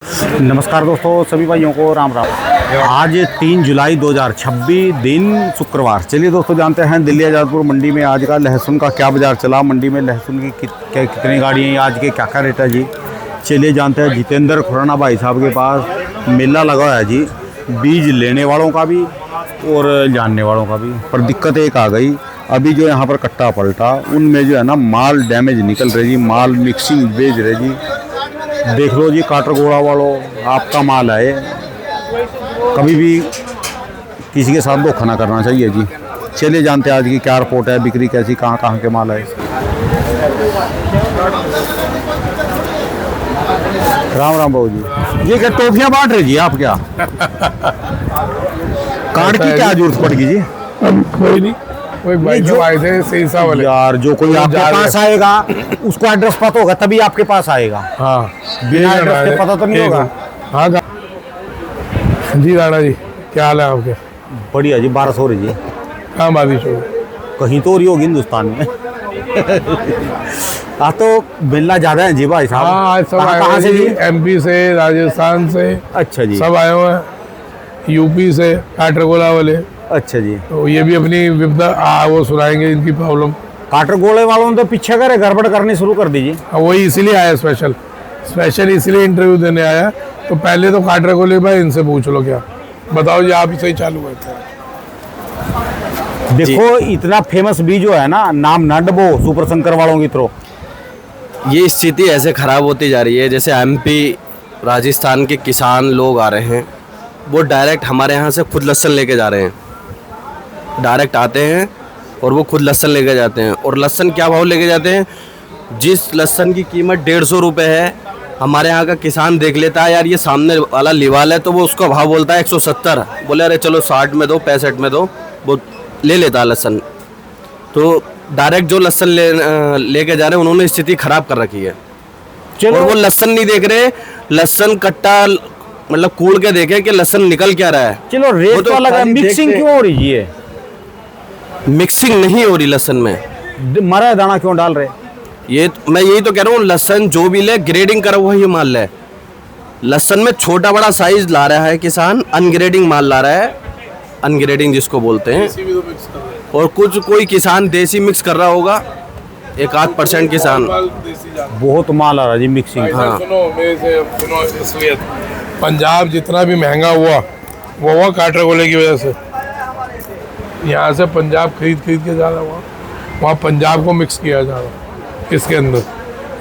नमस्कार दोस्तों, सभी भाइयों को राम राम। आज 3 जुलाई 2026 दिन शुक्रवार। चलिए दोस्तों, जानते हैं दिल्ली आज़ादपुर मंडी में आज का लहसुन का क्या बाज़ार चला। मंडी में लहसुन की कितनी गाड़ियाँ हैं, आज के क्या क्या रेट है जी। चलिए जानते हैं। जितेंद्र खुराना भाई साहब के पास मेला लगा है जी, बीज लेने वालों का भी और जानने वालों का भी। पर दिक्कत एक आ गई, अभी जो यहाँ पर कट्टा पलटा उनमें जो है ना माल डैमेज निकल रही जी, माल मिक्सिंग भेज रहे जी। देख लो जी, काटरगोड़ा वालों, आपका माल है, कभी भी किसी के साथ धोखा ना करना चाहिए जी। चलिए जानते हैं आज की क्या रिपोर्ट है, बिक्री कैसी, कहाँ कहाँ के माल है। राम राम बाबू जी, ये क्या टोफियाँ बांट रहे जी आप क्या? कार्ड की क्या जरूरत पड़ेगी जी? कोई नहीं, कोई भाई जो आए थे सीसा वाले यार, जो कोई आपके पास आएगा उसको एड्रेस पता होगा तभी आपके पास आएगा। हाँ, बिना एड्रेस के पता तो नहीं होगा। हाँ जी राणा जी, क्या हाल है आपके? बढ़िया जी। 1200 हो रही जी। कहाँ बारिश हो? कहीं तो हो रही होगी हिंदुस्तान में। आज तो बिल्ला ज्यादा है जी भाई साहब। हाँ, आज सब कहाँ से जी? एमपी से, राजस्थान से। अच्छा जी। सब आए हुए हैं, यूपी से, काटरगोला वाले। अच्छा जी। तो ये भी अपनी विपदा वो सुनाएंगे इनकी प्रॉब्लम। काटरगोले वालों ने तो पीछे करे गड़बड़ करनी शुरू कर दीजिए। वही इसीलिए आया स्पेशल इसीलिए इंटरव्यू देने आया। तो पहले तो काटरगोले भाई इनसे पूछ लो, क्या बताओ जी, आप सही चालू करते हैं। देखो, इतना फेमस बीज जो है ना, नाम ना डबो सुपर शंकर वालों की तरह। ये स्थिति ऐसे ख़राब होती जा रही है, जैसे एमपी राजस्थान के किसान लोग आ रहे हैं, वो डायरेक्ट हमारे यहाँ से खुद लहसुन लेके जा रहे हैं। डायरेक्ट आते हैं और वो खुद लहसुन लेके जाते हैं। और लहसुन क्या भाव लेके जाते हैं? जिस लहसुन की कीमत 150 रुपये है, हमारे यहाँ का किसान देख लेता है यार ये सामने वाला लिवाल है, तो वो उसका भाव बोलता है 170। बोले अरे चलो 60 में दो, 65 में दो, वो ले लेता है लहसुन। तो डायरेक्ट जो लहसुन लेके जा रहे हैं उन्होंने स्थिति ख़राब कर रखी है। और वो लहसुन नहीं देख रहे, लहसुन कट्टा मतलब कूड़ के देखे कि लहसुन निकल क्या रहा है। चलो रेट तो अलग है, मिक्सिंग क्यों हो रही है? मिक्सिंग नहीं हो रही लहसुन में। मरा दाना क्यों डाल रहे? ये मैं यही तो कह रहा हूँ, लहसुन जो भी ले ग्रेडिंग करा हुआ ही माल ले। लहसुन में छोटा बड़ा साइज ला रहा है किसान, अनग्रेडिंग माल ला रहा है, अनग्रेडिंग जिसको बोलते हैं। और कुछ कोई किसान देसी मिक्स कर रहा होगा, 1-8% किसान। बहुत माल आ रहा जी मिक्सिंग। हाँ। सुनो, पंजाब जितना भी महंगा हुआ वो हुआ काटरगोले की वजह से। यहाँ से पंजाब खरीद के जा रहा हुआ, वहाँ पंजाब को मिक्स किया जा रहा इसके अंदर।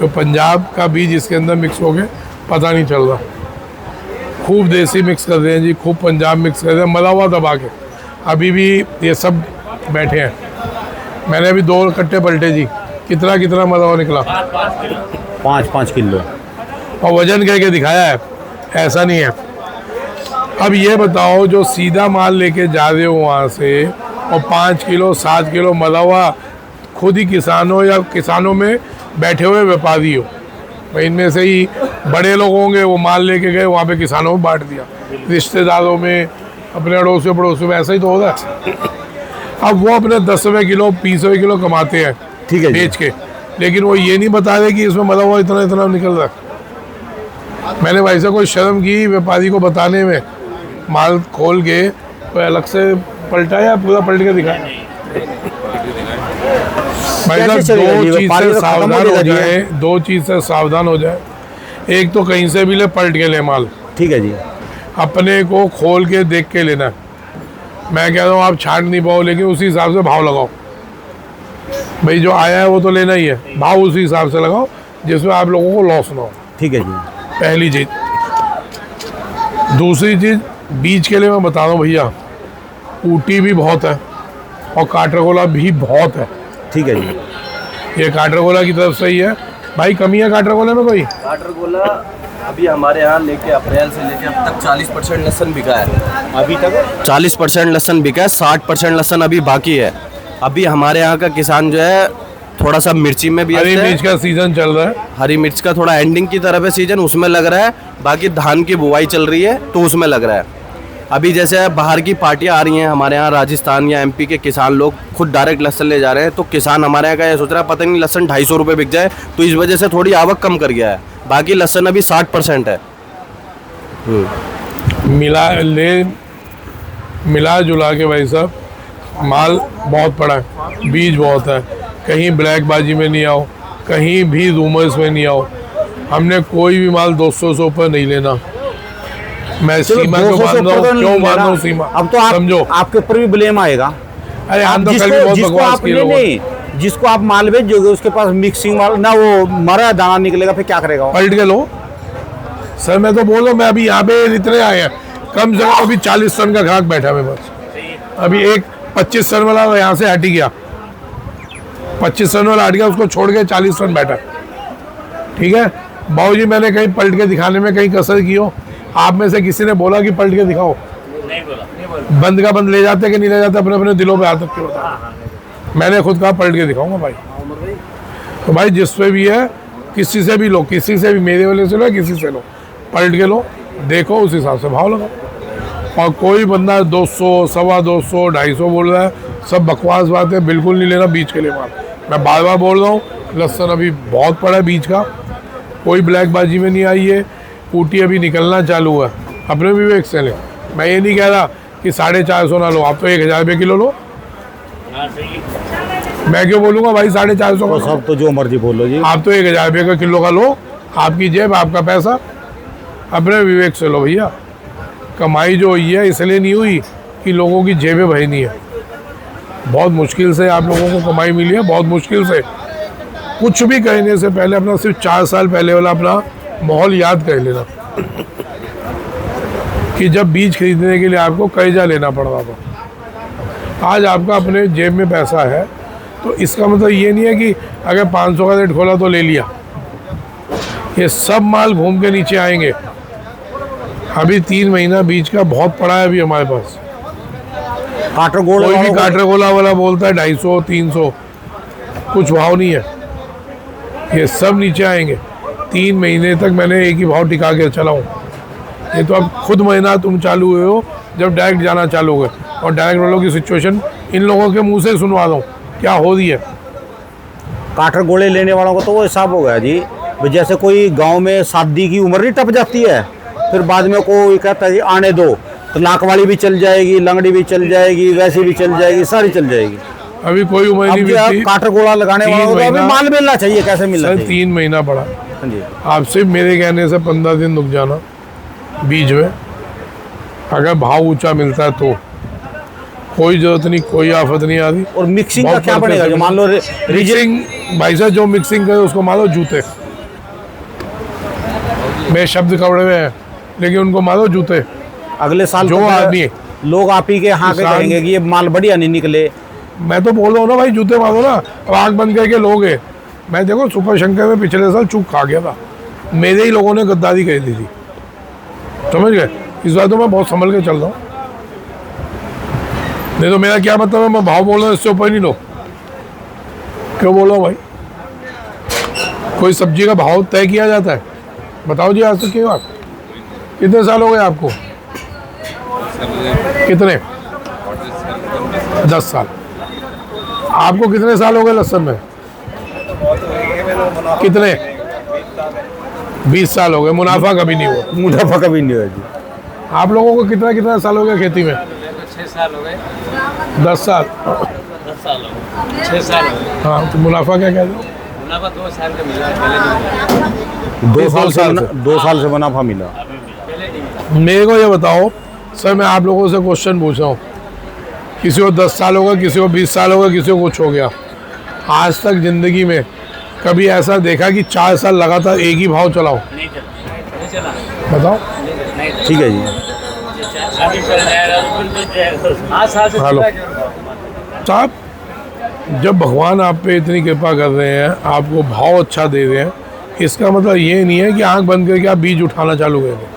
तो पंजाब का बीज इसके अंदर मिक्स हो गए, पता नहीं चल रहा। खूब देसी मिक्स कर रहे हैं जी, खूब पंजाब मिक्स कर रहे हैं, मला हुआ दबा के। अभी भी ये सब बैठे हैं। मैंने अभी 2 कट्टे पलटे जी, कितना मला हुआ निकला? 5-5 किलो। और वजन कह के दिखाया है, ऐसा नहीं है। अब ये बताओ, जो सीधा माल लेके जा रहे हो वहाँ से और 5 किलो 7 किलो मला हुआ, खुद ही किसान हो या किसानों में बैठे हुए व्यापारी हो, भाई इनमें से ही बड़े लोग होंगे, वो माल लेके गए वहाँ पे किसानों में बांट दिया, रिश्तेदारों में, अपने अड़ोसी पड़ोसी में, ऐसा ही तो होगा। अब वो अपने 10वें किलो 20वें किलो कमाते हैं, ठीक है, बेच के, लेकिन वो ये नहीं बता रहे कि इसमें मला हुआ इतना निकल रहा है। मैंने भाई साहब कोई शर्म की व्यापारी को बताने में, माल खोल के कोई अलग से पलटा या पूरा पलट के दिखाया। भाई साहब दो चीज़ से सावधान हो जाए। एक तो कहीं से भी ले, पलट के ले माल, ठीक है जी। अपने को खोल के देख के लेना। मैं कह रहा हूँ आप छांट नहीं पाओ, लेकिन उसी हिसाब से भाव लगाओ। भाई जो आया है वो तो लेना ही है, भाव उसी हिसाब से लगाओ जिसमें आप लोगों को लॉस ना हो। ठीक है जी। पहली चीज़। दूसरी चीज़, बीज के लिए मैं बता रहा हूँ भैया, ऊटी भी बहुत है और काटरगोला भी बहुत है। ठीक है जी। ये काटरगोला की तरफ से ही है भाई। कमी है काटरगोला में कोई? काटरगोला अभी हमारे यहाँ लेके अप्रैल से लेके अब तक 40% लहसुन बिका है। अभी तक 40% लहसुन बिका है, 60% लहसुन अभी बाकी है। अभी हमारे यहाँ का किसान जो है थोड़ा सा मिर्ची में भी, हरी मिर्च का सीजन चल रहा है, हरी मिर्च का थोड़ा एंडिंग की तरफ है सीजन, उसमें लग रहा है। बाकी धान की बुवाई चल रही है तो उसमें लग रहा है। अभी जैसे बाहर की पार्टियां आ रही हैं हमारे यहाँ, राजस्थान या एमपी के किसान लोग खुद डायरेक्ट लहसुन ले जा रहे हैं, तो किसान हमारे यहाँ का ये सोच रहा है पता नहीं लहसुन 250 रुपये बिक जाए, तो इस वजह से थोड़ी आवक कम कर गया है। बाकी लहसुन अभी 60% है। मिला जुला के भाई साहब माल बहुत पड़ा है, बीज बहुत है, कहीं ब्लैकबाजी में नहीं आओ, कहीं भी रूमर्स में नहीं आओ। हमने कोई भी माल 200 से ऊपर नहीं लेना। मैं सीमा को मान रहा हूँ, क्यों मान रहा हूँ सीमा, अब तो समझो आपके ऊपर भी ब्लेम आएगा। अरे हम तो कल भी बहुत बकवास किए लोगों ने। नहीं, जिसको आप माल भेजोगे उसके पास मिक्सिंग माल ना, वो मरा दाना निकलेगा, फिर क्या करेगा वो? पलट के लो सर। मैं तो बोल रहा हूँ, मैं अभी यहाँ पे इतने आए हैं, कम से कम अभी 40 टन का ग्राहक बैठा है मेरे पास। अभी एक 25 टन वाला यहाँ से हट ही गया, 25 टन वाला हट गया, उसको छोड़ के 40 टन बैठा। ठीक है बाबूजी, मैंने कहीं पलट के दिखाने में कहीं कसर की हो? आप में से किसी ने बोला कि पलट के दिखाओ? नहीं बोला। बंद का बंद ले जाते कि नहीं ले जाते, अपने अपने दिलों पे हाथ रख के होता। मैंने खुद कहा पलट के दिखाऊंगा भाई। तो भाई जिससे भी है, किसी से भी लो, किसी से भी, मेरे वाले से लो, किसी से लो, पलट के लो, देखो उस हिसाब से भाव लगाओ। और कोई बंदा 200, 225, 250 बोल रहा है, सब बकवास बात है, बिल्कुल नहीं लेना बीज के लिए माल। मैं बार बार बोल रहा हूँ, लहसुन अभी बहुत पड़ा है बीज का, कोई ब्लैकबाजी में नहीं आई है। ऊटी अभी निकलना चालू है, अपने भी एक से ले। मैं ये नहीं कह रहा कि 450 ना लो, आप तो 1000 रुपये किलो लो। मैं क्यों बोलूँगा भाई 450 तो का? सब तो जो मर्जी बोलो जी। आप तो 1000 रुपये का किलो का लो, आपकी जेब, आपका पैसा, अपने विवेक से लो भैया। कमाई जो हुई है इसलिए नहीं हुई कि लोगों की जेबें भरी नहीं है। बहुत मुश्किल से आप लोगों को कमाई मिली है, बहुत मुश्किल से। कुछ भी कहने से पहले अपना सिर्फ 4 साल पहले वाला अपना माहौल याद कर लेना कि जब बीज खरीदने के लिए आपको कर्जा लेना पड़ रहा था। आज आपका अपने जेब में पैसा है, तो इसका मतलब ये नहीं है कि अगर 500 का रेट खोला तो ले लिया। ये सब माल घूम के नीचे आएंगे। अभी 3 महीना बीज का बहुत पड़ा है अभी हमारे पास। काटरगोला कोई भी काटरगोला वाला बोलता है 250, 300, कुछ भाव नहीं है। ये सब नीचे आएंगे। 3 महीने तक मैंने एक ही भाव टिका के चला हूँ। ये तो अब खुद महीना तुम चालू हुए हो जब डायरेक्ट जाना चालू हो गए, और डायरेक्ट वालों की सिचुएशन इन लोगों के मुंह से सुनवा दो क्या हो रही है। काटरगोले लेने वालों को तो वो हिसाब हो गया जी, जैसे कोई गांव में शादी की उम्र नहीं टप जाती है, फिर बाद में कोई कहता है जी आने दो, तो लाख वाली भी चल जाएगी, लंगड़ी भी चल जाएगी, वैसी भी चल जाएगी, सारी चल जाएगी। अभी कोई उम्र नहीं बीती। काटरगोला लगाने वालों को तो अभी माल मिलना चाहिए, कैसे मिलना चाहिए? 3 महीना पड़ा। हाँ जी। आप सिर्फ मेरे कहने से 15 दिन रुक जाना बीज में, अगर भाव ऊंचा मिलता है तो कोई जरूरत नहीं, कोई आफत नहीं आती। और मिक्सिंग का क्या पड़ेगा? जो मान लो मिक्सिंग भाई साहब, जो मिक्सिंग करे उसको मारो जूते। मेरे शब्द कपड़े में है, लेकिन उनको मारो जूते। अगले साल जो आदमी लोग आप ही के यहाँ के कहेंगे कि ये माल बढ़िया नहीं निकले। मैं तो बोल रहा हूँ ना भाई, जूते मारो ना। अब आँख बंद करके लोग है। मैं देखो सुपर शंकर में पिछले साल चूक खा गया था, मेरे ही लोगों ने गद्दारी कही थी, समझ गए। इस बार तो मैं बहुत संभल के चल रहा हूँ। नहीं तो मेरा क्या मतलब है, मैं भाव बोल रहा हूँ इससे ऊपर नहीं लो। क्यों बोल रहा हूँ भाई? कोई सब्जी का भाव तय किया जाता है? बताओ जी आज तक की बात। कितने साल हो गए आपको? कितने? 10 साल। आपको कितने साल हो गए लहसुन में? कितने? 20 साल हो गए। मुनाफा कभी नहीं हुआ। मुनाफा कभी नहीं हुआ जी। आप लोगों को कितना कितना साल हो गया खेती में? 6 साल हो गए। 10 साल। 10 साल हो गए। 6 साल हो गए। हाँ, तो मुनाफा क्या कहते हो? मुनाफा 2 साल का मिला, पहले नहीं 2 साल से मुनाफा मिला। पहले नहीं। मेरे को ये बताओ सर, मैं आप लोगों से क्वेश्चन पूछ रहा हूँ। किसी को 10 साल होगा, किसी को 20 साल होगा, किसी को कुछ हो गया। आज तक जिंदगी में कभी ऐसा देखा कि 4 साल लगातार एक ही भाव चलाओ? नहीं चला। बताओ। ठीक है जी। अभी चल जाएगा। 5 साल से हेलो साहब, जब भगवान आप पे इतनी कृपा कर रहे हैं, आपको भाव अच्छा दे रहे हैं, इसका मतलब ये नहीं है कि आंख बंद करके आप बीज उठाना चालू कर दें।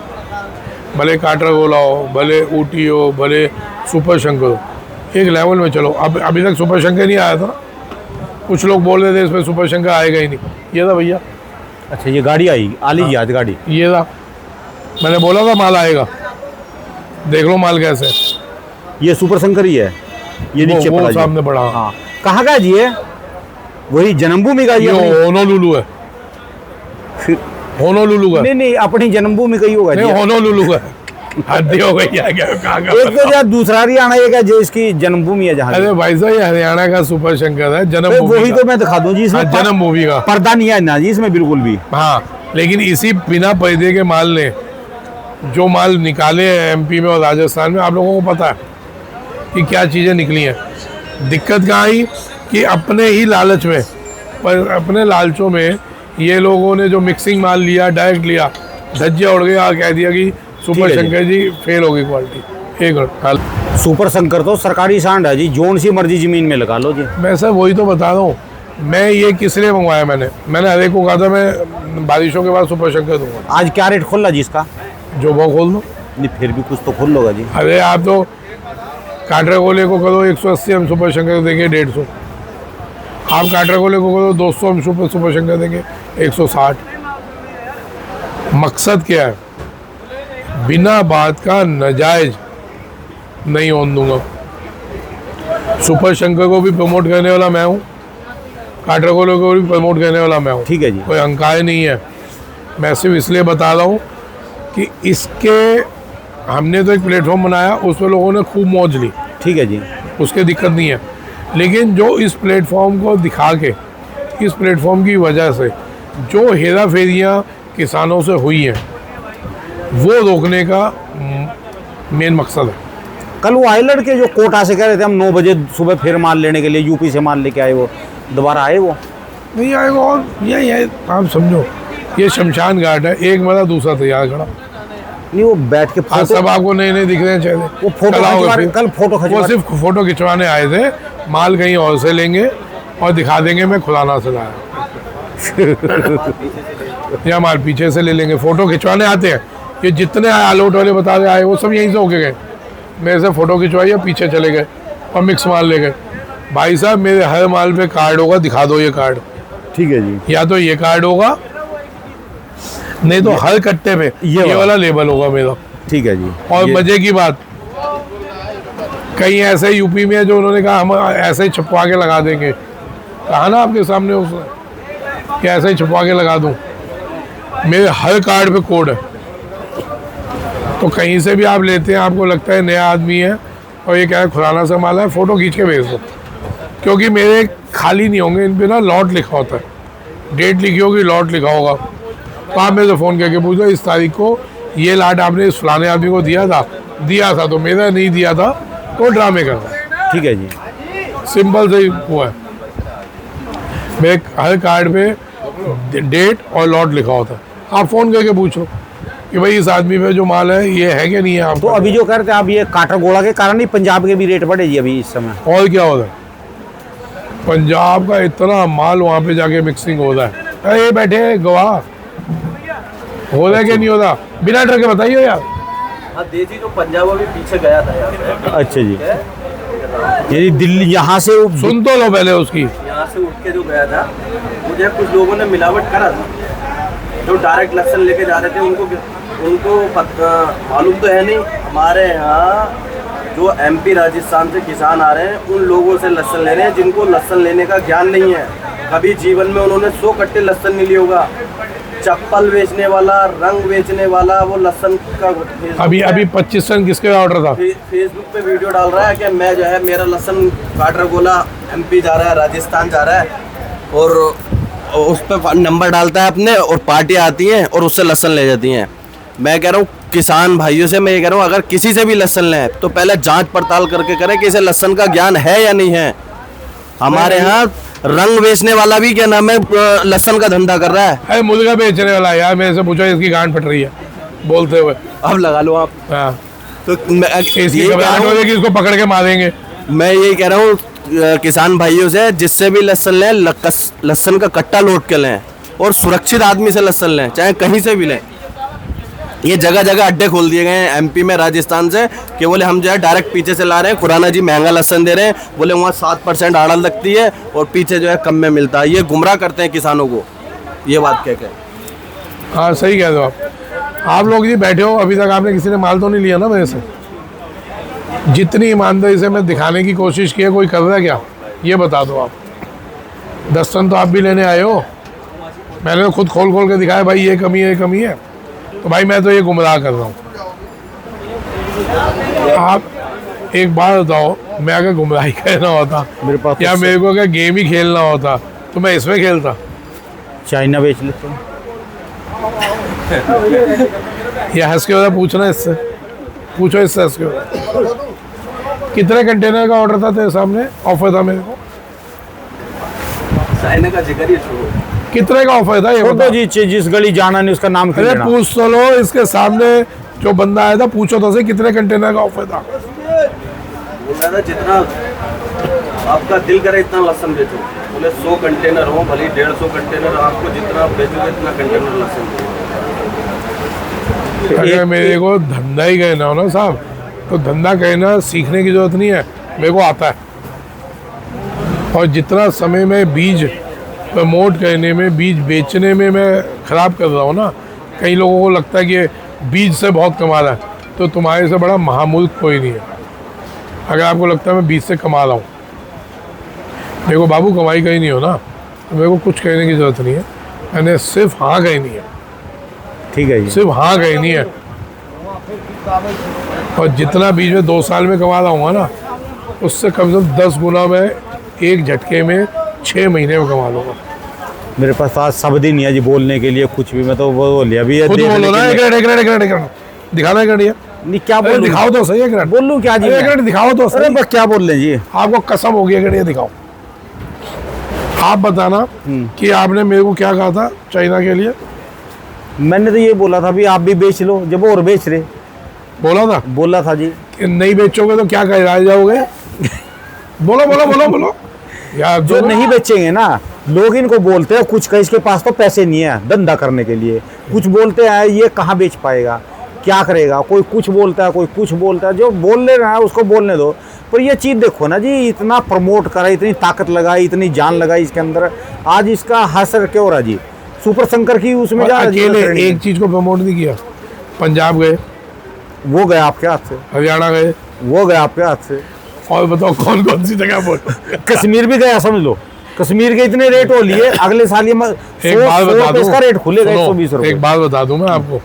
भले काटरगोला हो, भले ऊटी हो, भले सुपर शंकर हो, एक लेवल में चलो। अब अभी तक सुपर शंकर नहीं आया था। कुछ लोग बोल रहे थे इसमें सुपर शंकर आएगा ही नहीं। ये था भैया। अच्छा, ये गाड़ी आई, आ लीजिए आज गाड़ी। ये था, मैंने बोला था माल आएगा। देख लो माल कैसे है। ये सुपर शंकर ही है। ये नीचे वो पड़ा जी। सामने पड़ा। हाँ, कहाँ का है जी? ये वही जन्मभूमि का ये ये होनोलुलु है। फिर होनोलुलु का नहीं नहीं, अपनी जन्मभूमि का ही होगा जी। नहीं, होनोलुलु का हद हो गई है क्या, कहाँ का एक तो बताओ? यार दूसरा हरियाणा एक है जो इसकी जन्मभूमि है जहाँ अरे भाई साहब, ये हरियाणा का सुपर शंकर है, जन्म वही तो मैं दिखा दूं जी, इसमें जन्म मूवी का। पर्दा नहीं है ना जी इसमें बिल्कुल भी। हाँ, लेकिन इसी बिना पर्दे के माल ने जो माल निकाले हैं एमपी में और राजस्थान में, आप लोगों को पता है कि क्या चीज़ें निकली हैं। दिक्कत कहाँ आई कि अपने ही लालच में, पर अपने लालचों में ये लोगों ने जो मिक्सिंग माल लिया, डायरेक्ट लिया, धज्जियाँ उड़ गई, कह दिया कि सुपर ठीक है शंकर जी फेल हो गई क्वालिटी। एक मिनट, सुपर शंकर तो सरकारी सांड है जी, जोन सी मर्जी जमीन में लगा लो जी। मैं सर वही तो बता रहा हूँ, मैं ये किस लिए मंगवाया, मैंने हर एक को कहा था मैं बारिशों के बाद सुपर शंकर दूंगा। आज क्या रेट खोला जी इसका? जो वो खोल दो। नहीं फिर भी कुछ तो खोल लोगा जी। अरे आप तो काटरा कोले को करो 180, हम सुपर शंकर देंगे 150। आप काटरा कोले को करो 200, हम सुपर शंकर देंगे 160। मकसद क्या है? बिना बात का नाजायज नहीं होने दूंगा। सुपर शंकर को भी प्रमोट करने वाला मैं हूँ, काटरा कोले को भी प्रमोट करने वाला मैं हूँ। ठीक है जी। कोई अहंकार नहीं है। मैं सिर्फ इसलिए बता रहा हूँ कि इसके हमने तो एक प्लेटफॉर्म बनाया, उसमें लोगों ने खूब मौज ली, ठीक है जी। उसके दिक्कत नहीं है। लेकिन जो इस प्लेटफॉर्म को दिखा के, इस प्लेटफॉर्म की वजह से जो हेरा फेरियाँ किसानों से हुई हैं, वो रोकने का मेन मकसद है। कल वो आए लड़के जो कोटा से कह रहे थे हम 9 बजे सुबह फिर माल लेने के लिए यूपी से माल लेके आए, वो दोबारा आए? वो नहीं आएगा। और ये आप समझो, ये शमशान घाट है, एक मरा दूसरा तैयार खड़ा। नहीं वो बैठ के आज सब आपको नए नए दिख रहे हैं चेहरे। वो फोटो कल आओगे खिंचवा फिर। कल फोटो वो खिंचवा सिर्फ फोटो खिंचवाने आए थे, माल कहीं और से लेंगे और दिखा देंगे मैं खुलाना से लाया। या माल पीछे से ले लेंगे, फोटो खिंचवाने आते हैं। ये जितने आलोट वाले बता रहे आए, वो सब यहीं से होके गए, मेरे से फोटो खिंचवाई, पीछे चले गए और मिक्स माल ले गए। भाई साहब, मेरे हर माल पे कार्ड होगा, दिखा दो ये कार्ड। ठीक है जी। या तो ये कार्ड होगा, नहीं तो हर कट्टे पे ये वाला लेबल होगा मेरा। ठीक है जी। और ये- मजे की बात, कहीं ऐसे यूपी में है जो उन्होंने कहा हम ऐसे ही छपवा के लगा देंगे। कहा ना आपके सामने उसने कि ऐसे ही छपवा के लगा दूं। मेरे हर कार्ड पे कोड है, तो कहीं से भी आप लेते हैं, आपको लगता है नया आदमी है और ये क्या है खुराना से माल है, फ़ोटो खींच के भेज दो। क्योंकि मेरे खाली नहीं होंगे, इन पे ना लॉट लिखा होता है, डेट लिखी होगी, लॉट लिखा होगा। तो आप मेरे से फ़ोन करके पूछो इस तारीख को ये लाट आपने इस फलाने आदमी को दिया था तो मेरा नहीं दिया था, तो ड्रामे करता है। ठीक है जी। सिंपल से ही हुआ है। मेरे हर कार्ड पे डेट और लॉट लिखा होता है। आप फ़ोन करके पूछो कि भाई इस आदमी पे जो माल है ये है क्या नहीं है। तो आपको अभी जो कह रहे थे आप, ये काटरगोड़ा के कारण ही पंजाब के भी रेट बढ़े जी अभी इस समय? और क्या होता है, पंजाब का इतना माल वहाँ पे जाके मिक्सिंग होता है। अरे ये बैठे हैं गवाह, हो रहा है कि नहीं होता, बिना डर के बताइए यार। हाँ, देसी तो पंजाब अभी पीछे गया था यहाँ से। अच्छा जी। यानी दिल्ली यहाँ से सुन तो लो पहले उसकी। यहाँ से उठ के जो गया था, मुझे कुछ लोगों ने मिलावट करा था, जो डायरेक्ट लहसुन लेके जा रहे थे, उनको मालूम तो है नहीं। हमारे यहाँ जो एमपी राजस्थान से किसान आ रहे हैं, उन लोगों से लहसुन ले रहे हैं जिनको लहसुन लेने का ज्ञान नहीं है। कभी जीवन में उन्होंने 100 कट्टे लहसुन नहीं लिया होगा। चप्पल बेचने वाला, रंग बेचने वाला, वो लहसुन का अभी 25 टन किसके ऑर्डर था? फेसबुक पे वीडियो डाल रहा है कि मैं जो है मेरा लहसुन काटरगोला एमपी जा रहा है, राजस्थान जा रहा है, और उस पर नंबर डालता है अपने, और पार्टी आती हैं और उससे लहसुन ले जाती हैं। मैं कह रहा हूँ किसान भाइयों से, मैं ये कह रहा हूँ अगर किसी से भी लहसुन लें तो पहले जांच पड़ताल करके करें कि इसे लहसुन का ज्ञान है या नहीं है। हमारे यहाँ रंग बेचने वाला भी क्या नाम है लहसुन का धंधा कर रहा है। अरे मुर्गा बेचने वाला यार, मेरे से पूछो इसकी गांड फट रही है बोलते हुए। अब लगा लो आप। हाँ, तो इसकी घबराहट हो रही है कि इसको पकड़ के मारेंगे। मैं यही कह रहा हूँ किसान भाइयों से, जिससे भी लहसुन लें लहसुन का कट्टा लौट के लें, और सुरक्षित आदमी से लहसुन लें, चाहे कहीं से भी लें। ये जगह जगह अड्डे खोल दिए गए हैं एमपी में, राजस्थान से, कि बोले हम जो है डायरेक्ट पीछे से ला रहे हैं, खुराना जी महंगा लहसुन दे रहे हैं, बोले वहाँ 7% आड़ल लगती है और पीछे जो है कम में मिलता है। ये गुमराह करते हैं किसानों को, ये बात कह के। हाँ सही कह दो आप लोग जी बैठे हो, अभी तक आपने किसी ने माल तो नहीं लिया ना मेरे से? जितनी ईमानदारी से मैं दिखाने की कोशिश की है, कोई कर रहा है क्या? ये बता दो आप। 10 टन तो आप भी लेने आए हो, मैंने तो खुद खोल खोल के दिखाया भाई ये कमी है, ये कमी है। तो भाई मैं तो ये गुमराह कर रहा हूँ। आप एक बात बताओ, मैं अगर गुमराही कहना होता मेरे पास या मेरे को अगर गेम ही खेलना होता तो मैं इसमें खेलता। चाइना बेच लेते हैं। या हंस के बता पूछना इससे, पूछो इससे हंस के बता। कितने कंटेनर का ऑर्डर था तेरे सामने, ऑफर था मेरे को? चाइना का जिक्र ही छोड़ो। कितने का ऑफर था ये तो बता। जी जिस गली जाना नहीं उसका नाम क्यों अरे लेना? पूछ तो लो, इसके सामने जो बंदा आया था पूछो तो सही कितने कंटेनर का ऑफर था। बोल रहा था जितना आपका दिल करे इतना लहसुन बेचो। बोले 100 कंटेनर हो, भले 150 कंटेनर, आपको जितना बेचोगे इतना कंटेनर लहसुन दो। अगर मेरे को धंधा ही कहना हो ना साहब, तो धंधा कहना सीखने की जरूरत नहीं है, मेरे को आता है। और जितना समय में बीज प्रमोट करने में, बीज बेचने में मैं ख़राब कर रहा हूँ ना, कई लोगों को लगता है कि बीज से बहुत कमा रहा है, तो तुम्हारे से बड़ा महामुल्क कोई नहीं है। अगर आपको लगता है मैं बीज से कमा रहा हूँ, मेरे को बाबू कमाई कहीं नहीं हो ना, तो मेरे को कुछ कहने की ज़रूरत नहीं है। मैंने सिर्फ हाँ कहनी है, ठीक है जी। सिर्फ हाँ कहनी है। और जितना बीज में 2 साल में कमा रहा हूँ ना, उससे कम से कम 10 गुना मैं एक झटके में 6 महीने में कमा लूँगा। मेरे पास आज सब दिन नहीं है जी बोलने के लिए कुछ भी। मैं तो वो बोल लिया अभी ये खुद देख बोलो ना, लेकिन एक मिनट दिखाना एक मिनट। नहीं क्या अरे बोलूं? दिखाओ तो सही, एक मिनट बोलूं क्या जी एक मैं? मिनट दिखाओ तो अरे सही। बस क्या बोल रहे हैं जी? आपको कसम होगी, एक मिनट दिखाओ। आप बताना कि आपने मेरे को क्या कहा था चाइना के लिए? मैंने तो ये बोला था भी आप भी बेच लो, जब और बेच रहे। बोला था बोला था जी। कि नहीं बेचोगे तो क्या कह जाओगे? बोलो बोलो बोलो बोलो यार। जो नहीं बेचेंगे ना, लोग इनको बोलते हैं कुछ का, इसके पास तो पैसे नहीं है धंधा करने के लिए। कुछ बोलते हैं ये कहाँ बेच पाएगा, क्या करेगा, कोई कुछ बोलता है, कोई कुछ बोलता है। जो बोल ले रहा है उसको बोलने दो। पर ये चीज़ देखो ना जी, इतना प्रमोट करा, इतनी ताकत लगाई, इतनी जान लगाई इसके अंदर, आज इसका हासिल क्या हो रहा जी? सुपर शंकर की उसमें जा रहा जी। अकेले एक चीज को प्रमोट नहीं किया। पंजाब गए, वो गया आपके हाथ से, हरियाणा गए, वो गया आपके हाथ से। और बताओ कौन कौन सी जगह बोलो। कश्मीर भी गया, समझ लो। कश्मीर के इतने रेट हो लिए, अगले साल ये एक बात बता दूं, इसका रेट खुलेगा सुनो, 120 रुपये। एक बात बता दूं मैं आपको,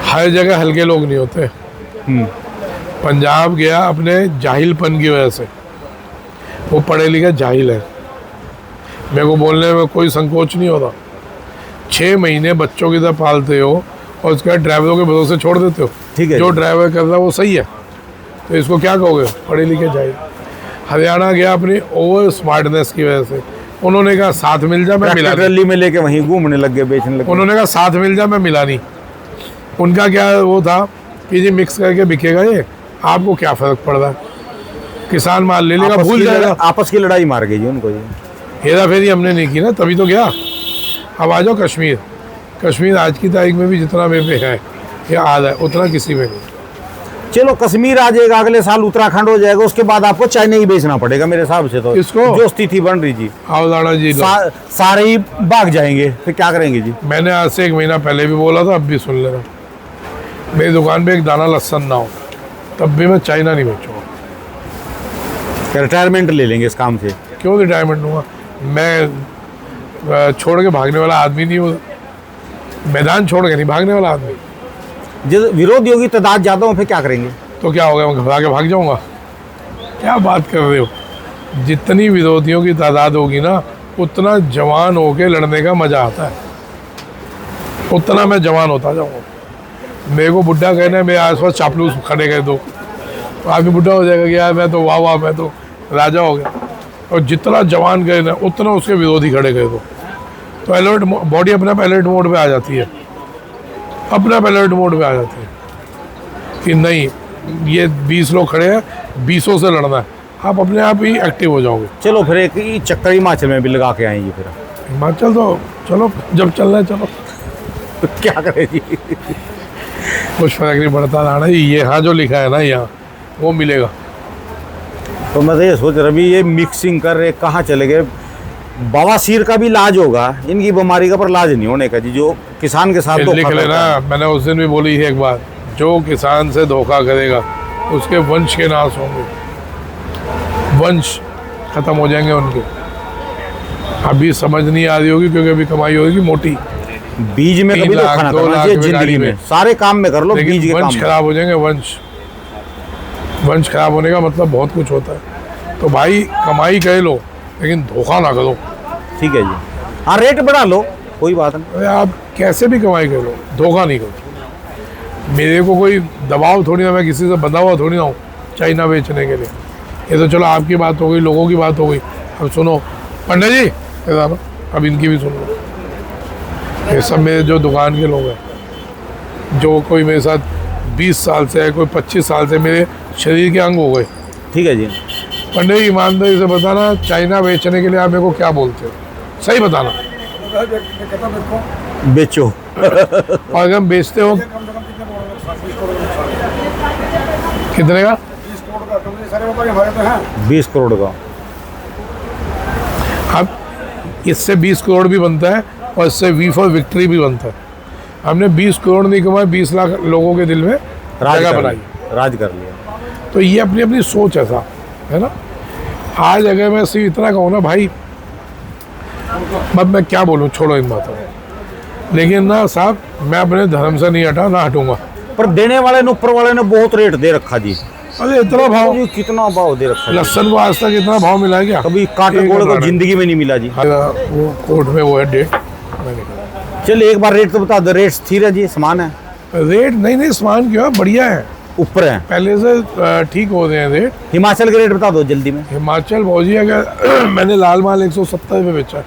हर जगह हल्के लोग नहीं होते। पंजाब गया अपने जाहिलपन की वजह से, वो पढ़े लिखे जाहिल है। मेरे को बोलने में कोई संकोच नहीं होता। 6 महीने बच्चों की तरह पालते हो और उसके बाद ड्राइवरों के भरोसे छोड़ देते हो। ठीक है जो जी। ड्राइवर कर रहा है वो सही है, तो इसको क्या कहोगे? पढ़े लिखे जाहिल। हरियाणा गया अपनी ओवर स्मार्टनेस की वजह से, उन्होंने कहा साथ मिल जा, मैं मिला नहीं। रैली में लेके वहीं घूमने लग गए, बेचने लगे। उन्होंने कहा साथ मिल जा, मैं मिला नहीं। उनका क्या वो था कि जी मिक्स करके बिकेगा ये, आपको क्या फ़र्क पड़ रहा है, किसान माल ले लेगा, भूल जाएगा। आपस की लड़ाई मार गई जी उनको जी। हेरा फेरी हमने नहीं की ना, तभी तो गया। अब आ जाओ कश्मीर। कश्मीर आज की तारीख में भी जितना मेरे पे है या आ रहा है, उतना किसी में नहीं। चलो कश्मीर आ जाएगा, अगले साल उत्तराखंड हो जाएगा, उसके बाद आपको चाइना ही बेचना पड़ेगा मेरे हिसाब से। तो किसको? जो स्थिति बन रही जी, आओ लाना जी लो। सारे ही भाग जाएंगे, फिर क्या करेंगे जी? मैंने आज से 1 महीना पहले भी बोला था, अब भी सुन लेना। मेरी दुकान पे एक दाना लहसन ना हो, तब भी मैं चाइना नहीं बेचूंगा। रिटायरमेंट ले लेंगे इस काम से। क्यों रिटायरमेंट लूँगा? मैं छोड़ के भागने वाला आदमी नहीं हूँ, मैदान छोड़ के नहीं भागने वाला आदमी। जब विरोधियों की तादाद ज़्यादा हो फिर क्या करेंगे? तो क्या होगा, मैं घबरा के भाग जाऊँगा? क्या बात कर रहे हो? जितनी विरोधियों की तादाद होगी ना, उतना जवान होके लड़ने का मज़ा आता है, उतना मैं जवान होता जाऊँगा। मेरे को बुढ़ा कहना है, मेरे आसपास चापलूस खड़े कर दो, तो आगे बुढ़ा हो जाएगा कि यार मैं तो वाह मैं तो राजा हो गया। और जितना जवान कहना है उतना उसके विरोधी खड़े कर दो, तो अलर्ट बॉडी अपने आप अलर्ट मोड पे आ जाती है, अपने आप अलर्ट मोड पे आ जाती है कि नहीं ये 20 लोग खड़े हैं, 20 से लड़ना है, आप अपने आप ही एक्टिव हो जाओगे। चलो फिर एक ही चक्कर हिमाचल में भी लगा के आएंगे फिर। हिमाचल तो चलो, जब चलना है चलो। तो क्या करें जी? कुछ फर्क नहीं पड़ता लाना, ये यहाँ जो लिखा है ना यहाँ वो मिलेगा। तो मैं तो ये सोच रहा, अभी ये मिक्सिंग कर रहे कहाँ चले गए? बवासीर का भी इलाज होगा, इनकी बीमारी का पर इलाज नहीं होने का जी। जो किसान के साथ लिख धोखा लेना, करता है। मैंने उस दिन भी बोली है एक बार, जो किसान से धोखा करेगा उसके वंश के नाश होंगे, वंश खत्म हो जाएंगे उनके। अभी समझ नहीं आ रही होगी क्योंकि अभी कमाई होगी मोटी, बीज में 3 कभी तो लाख, खाना 2 करना लाख चाहिए रुपए जिंदगी गाड़ी में, में। सारे काम में कर लो, बीज लेकिन के काम वंश में। खराब हो जाएंगे। वंश खराब होने का मतलब बहुत कुछ होता है। तो भाई कमाई कर लो लेकिन धोखा ना करो। ठीक है जी, हाँ रेट बढ़ा लो, कोई बात नहीं। अरे आप कैसे भी कमाई कर लो, धोखा नहीं करो। मेरे को कोई दबाव थोड़ी ना, मैं किसी से बंधा हुआ थोड़ी ना हूँ चाइना बेचने के लिए। ये तो चलो आपकी बात हो गई, लोगों की बात हो गई। अब सुनो पंडित जी, इधर आओ, अब इनकी भी सुन लो। ये सब मेरे जो दुकान के लोग हैं, जो कोई मेरे साथ 20 साल से है, कोई 25 साल से मेरे शरीर के अंग हो गए। ठीक है जी, पंडित जी ईमानदारी से बताना, चाइना बेचने के लिए आप मेरे को क्या बोलते हो, सही बताना। बेचो। और अगर हम बेचते हो कितने का? 20 करोड़ का। अब इससे 20 करोड़ भी बनता है और इससे वी फॉर विक्ट्री भी बनता है। हमने 20 करोड़ नहीं कमाए, 20 लाख लोगों के दिल में राज जगह कर बनाई। लिया, राज कर लिया। तो ये अपनी अपनी सोच ऐसा है ना। आज अगर मैं सिर्फ इतना कहूँ ना भाई, मैं क्या बोलूँ, छोड़ो इन बातों को। लेकिन ना साहब, मैं अपने धर्म से नहीं हटा, ना हटूंगा। पर देने वाले ने, ऊपर वाले ने बहुत रेट दे रखा जी। अरे इतना भाव, जी कितना भाव दे रखा जी। लहसन को आज तक इतना भाव मिला है क्या? कभी काटे एक घोड़े को काटे। जिंदगी में नहीं मिला जी। वो कोर्ट में वो है डेट, मैंने कहा। चलिए एक बार रेट तो बता दो, रेट स्थिर है जी, समान है? रेट नहीं, सामान क्यों है, बढ़िया है, ऊपर है। पहले से ठीक हो रहे हैं रेट। हिमाचल के रेट बता दो जल्दी में। हिमाचल भौजी अगर मैंने लाल माल 170 रुपये बेचा है।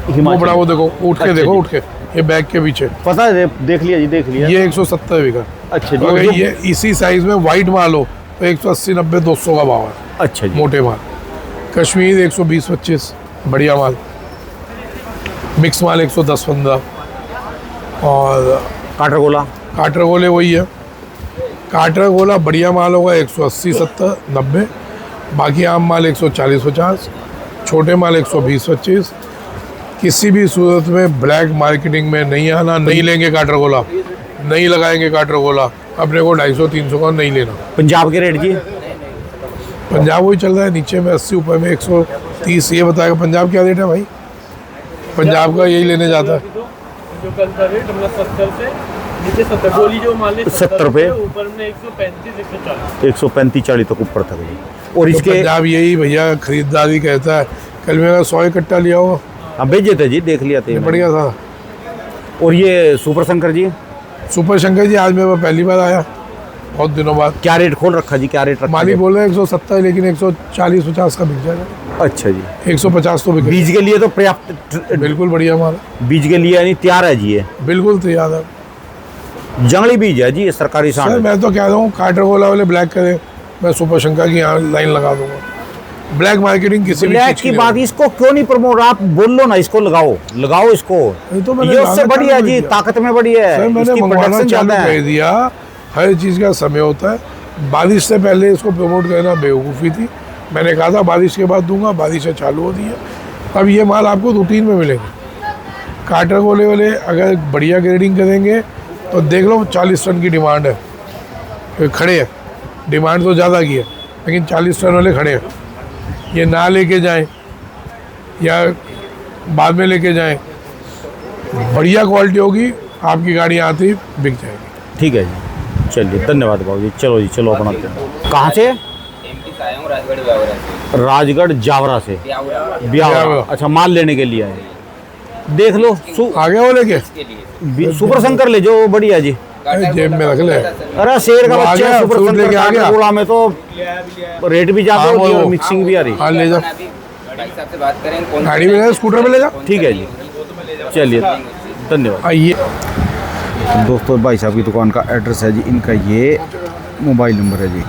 वो हिमाचल बड़ा, वो देखो उठ के, अच्छा देखो जी। उठ के, ये बैग के पीछे, पता है, देख लिया जी, देख लिया। ये 170 रुपये का। अच्छा जी, अगर और जो- ये इसी साइज में वाइट माल हो तो 180, 90, 200 का भाव है, अच्छा जी, मोटे माल। कश्मीर 120, 25 बढ़िया माल। मिक्स माल 110, 15। और काटरगोला काटरगोले वही है। काटरगोला बढ़िया माल होगा 180, 70, 90। बाकी आम माल 140, 50। छोटे माल 120, 25। किसी भी सूरत में ब्लैक मार्केटिंग में नहीं आना, नहीं लेंगे काटरगोला, नहीं लगाएंगे काटरगोला। अपने को 250, 300 का नहीं लेना। पंजाब के रेट जी? पंजाब वही चल रहा है, नीचे में 80, ऊपर में 130। ये बताएगा पंजाब क्या रेट है भाई? पंजाब का यही लेने जाता है। जो कल का रेट मतलब 70 से नीचे 70, गोली जो मान ले 70 रुपये, ऊपर में 135, 140। 135, 40 तक ऊपर तक जी। और तो इसके पंजाब यही भैया खरीदारी कहता है। कल मेरा 100 इकट्ठा लिया हो, हाँ भेज देते जी, देख लिया थे। बढ़िया था। और ये सुपर शंकर जी सुपर शंकर जी आज मेरे पहली बार आया, बहुत दिनों बाद। क्या रेट खोल रखा जी, क्या रेट रखा मालिक जी? बोल रहे हैं 170, लेकिन 140, 50 का बिक जाएगा। अच्छा जी, 150 तो बिक बीज के लिए तो पर्याप्त, बिल्कुल बढ़िया माल, बीज के लिए यानी तैयार है जी। ये बिल्कुल तैयार है। जंगली बीज है जी, ये सरकारी सर सांड। मैं तो कह रहा हूँ काटरगोला वाले ब्लैक करें, मैं सुपर शंकर की यहाँ लाइन लगा दूंगा। ब्लैक मार्केटिंग किसी भी ब्लैक चीज़ की नहीं बात, इसको क्यों नहीं प्रमोट, आप बोल लो ना, इसको लगाओ, लगाओ इसको। तो मैंने ये उससे लगाना बड़ी है चालू जी, किया। ताकत में बड़ी है, सर मैंने इसकी मंगवाना प्रोडक्शन चालू ज्यादा कर है। दिया। हर चीज़ का समय होता है। बारिश से पहले इसको प्रमोट करना बेवकूफ़ी थी। मैंने कहा था बारिश के बाद दूंगा, बारिशें चालू होती है। अब ये माल आपको रूटीन में मिलेंगे। काटरगोले वाले अगर बढ़िया ग्रेडिंग करेंगे तो देख लो 40 टन की डिमांड है, खड़े हैं। डिमांड तो ज़्यादा की है, लेकिन 40 टन वाले खड़े हैं। ये ना लेके जाएं या बाद में लेके जाएं, बढ़िया क्वालिटी होगी, आपकी गाड़ी आती ही बिक जाएगी। ठीक है जी, चलिए धन्यवाद बाबू जी। चलो जी, चलो अपना। कहाँ से? एमपी से आया हूँ, राजगढ़ ब्यावरा से। राजगढ़ जावरा से। ब्यावरा ब्यावरा, अच्छा माल लेने के लिए आए। देख लो आगे वो लेके के लिए सुपर शंकर ले जो, बढ़िया जी। जेब में रख ले। अरे शेर का वो आ बच्चा गया, है, सुपर फ्रूट शंकर लेके आ गया। काटरगोला में तो रेट भी ज्यादा हाँ, होती है वो- और मिक्सिंग भी आ रही। हाँ ले जाओ, अभी भाई साहब से बात करें, कौन गाड़ी में ले, स्कूटर में ले जाओ। ठीक है जी, चलिए धन्यवाद। आइए। दोस्तों भाई साहब की दुकान का एड्रेस है जी, इनका ये मोबाइल नंबर है जी।